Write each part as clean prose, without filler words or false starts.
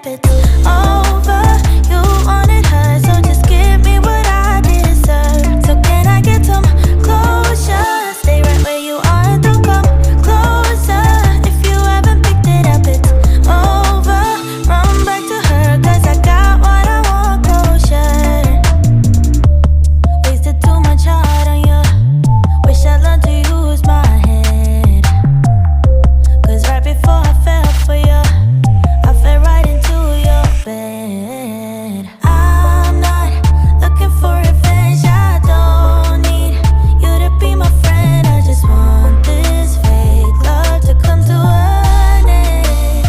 up, it's over. You wanted her, so just give me what I deserve. So can I get some closure? Stay right where you are and don't come closer. If you haven't picked it up, it's over. Run back to her, cause I got what I want, closure. Wasted too much heart on you. Wish I learned to use my head. Cause right before I fell for you, I fell right into your bed. I'm not looking for revenge. I don't need you to be my friend. I just want this fake love to come to an end.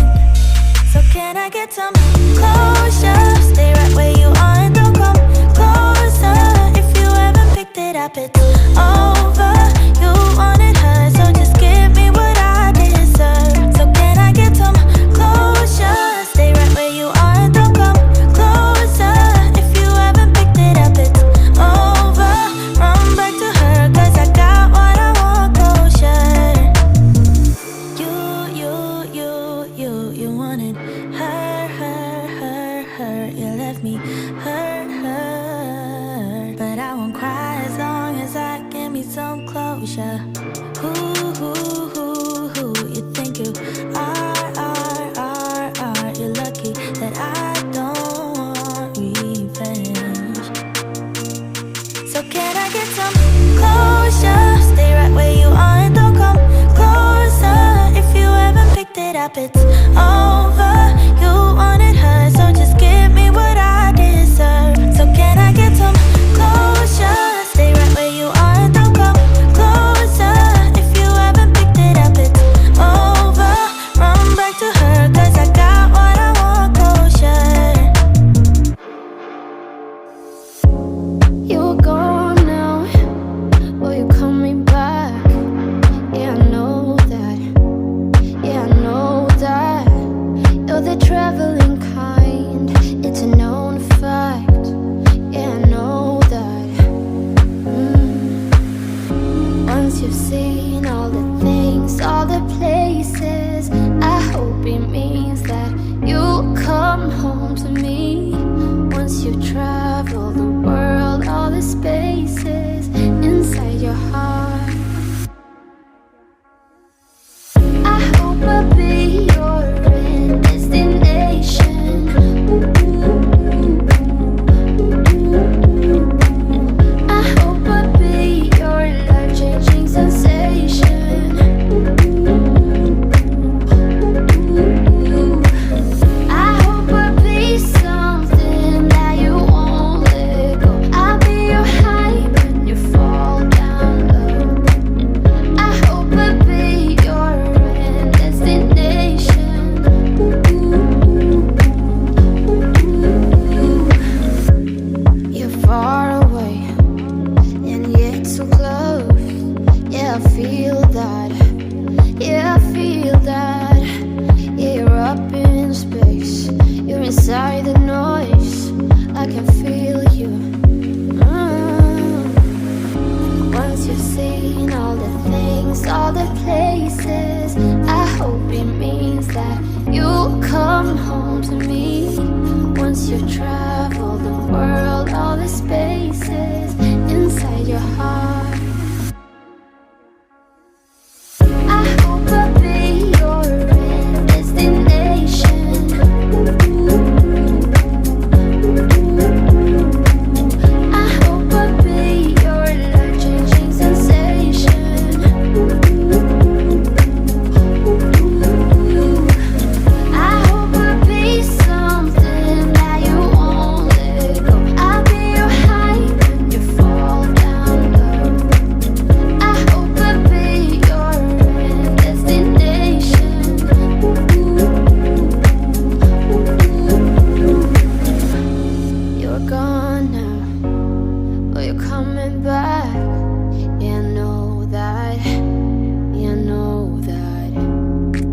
So can I get some closure? Stay right where you are and don't come closer. If you haven't picked it up, it's over. You wanted her, so just give me what I deserve. So can I get some closure? Stay right where you are and don't come closer. If you haven't picked it up, it's over. Run back to her, cause I got what I want, closure. You wanted her. You left me hurt. But I won't cry as long as I give me some closure. Who you think you are. You're lucky that I don't want revenge. So can I get some closure? Stay right where you are and don't come closer. If you haven't picked it up, it's over. You wanted her, so just give me what I deserve. So can I get some closure? Stay right where you are and don't come closer. If you haven't picked it up, it's over. Run back to her, cause I got what I want, closure. You're gone now, will you coming back? Yeah, I know that. Yeah, I know that. You're the traveling kind, it's a known fact. Yeah, I know that. Once you've seen all the things, all the places, I hope it means that you'll come home to me. Once you've traveled the world, all the spaces inside your heart, I hope I'll be your end destination. I hope I'll be your life-changing sensation. I hope I'll be something that you won't let go. I'll be your high when you fall down low. I hope I'll be your end destination. You're far away and yet so close. Yeah, I feel that. Yeah, I feel that. Yeah, you're up in space. You're inside the noise. I can feel you. Once you've seen all the things, all the places, I hope it means that you'll come home to me. Once you've traveled the world, all the spaces inside your heart, I hope I'll be your end destination. I hope I'll be your life-changing sensation. I hope I'll be something that you won't let go. I'll be your high when you fall down low. I hope I'll be your end destination. You're gone now, but you're coming back. Yeah, I know that. Yeah, I know that.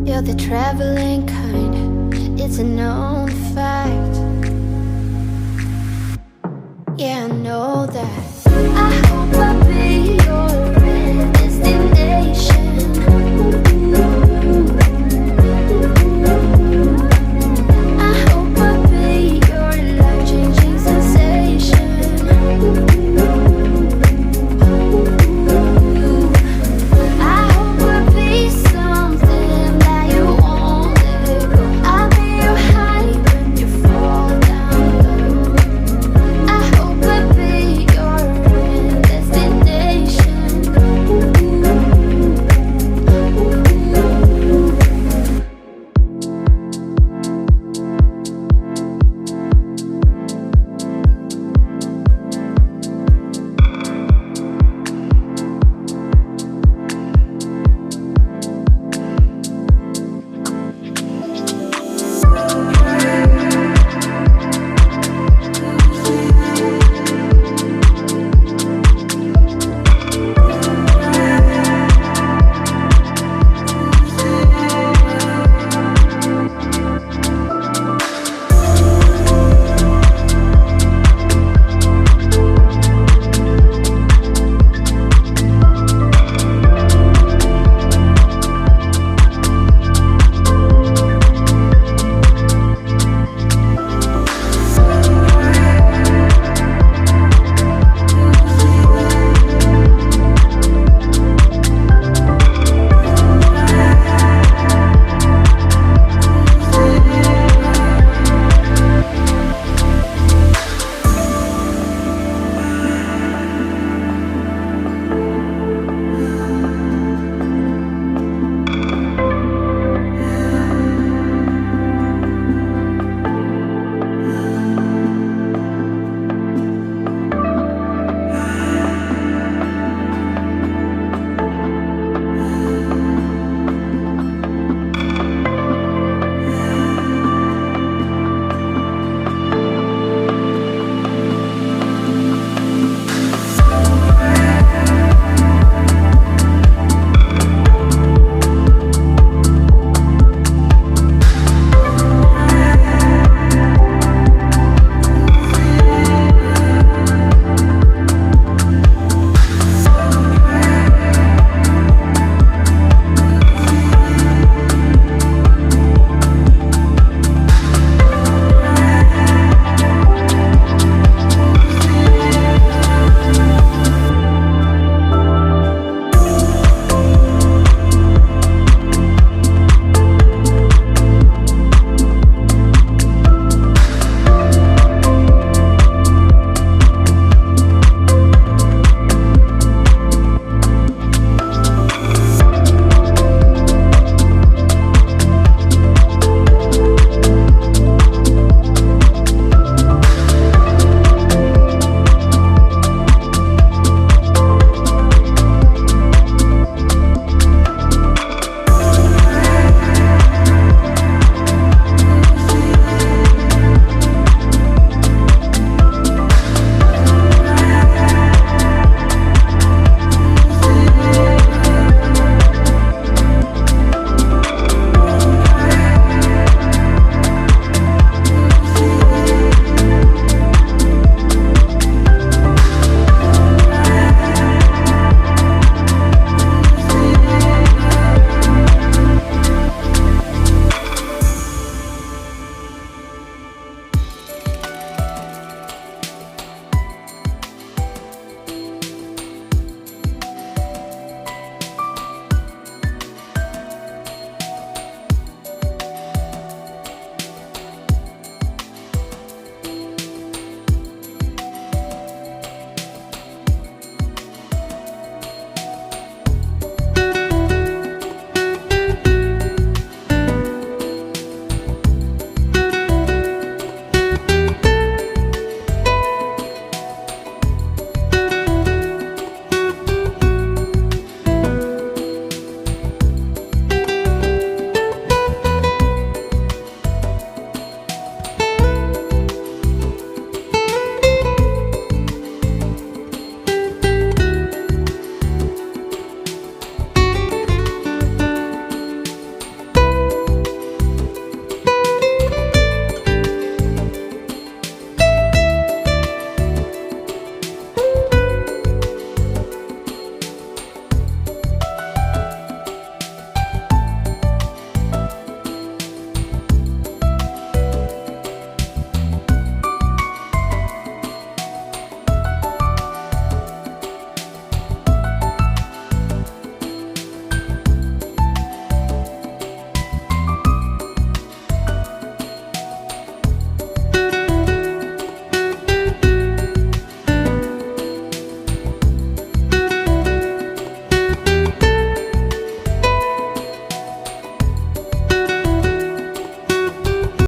You're the traveling kind, it's a known fact. Yeah, I know that.